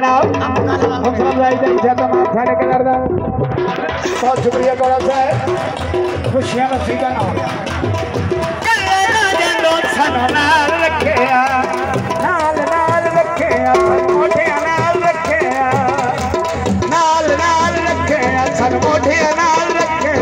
जनाब हौसला अफजाई का इच्छा तमाम थाने के दर्द बहुत शुक्रिया गौरव साहब खुशियां नसी का नाम नाल रखे नाल नाल रखे मोटे नाल रखे नाल नाल रखे सन मोटे नाल रखे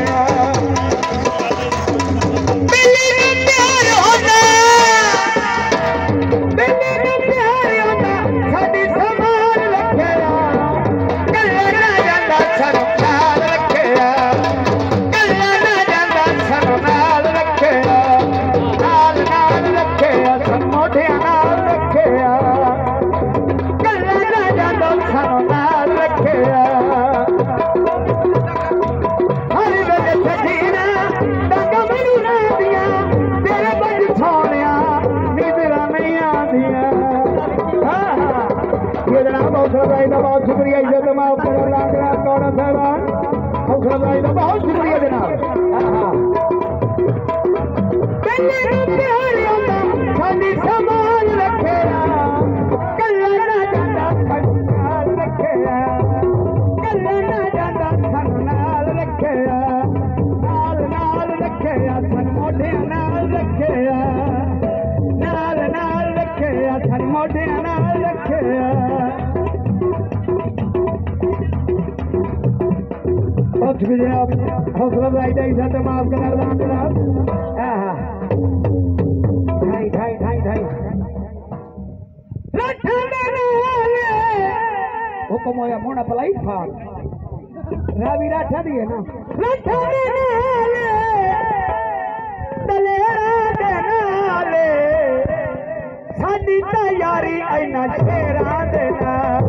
बहुत शुक्रिया इज्जत माफ करो कौन साहब हौसला भाई का बहुत शुक्रिया जनाब संभाल रखे मोटे नाल रखे जनाब हौसला अफजाई का इज्जत माफ कर जनाब ढाई ढाई ढाई ढाई हुक्म होया मोना पलाई फाल रावी राठा दी है ना साडी तैयारी ऐना शेरा दे नाल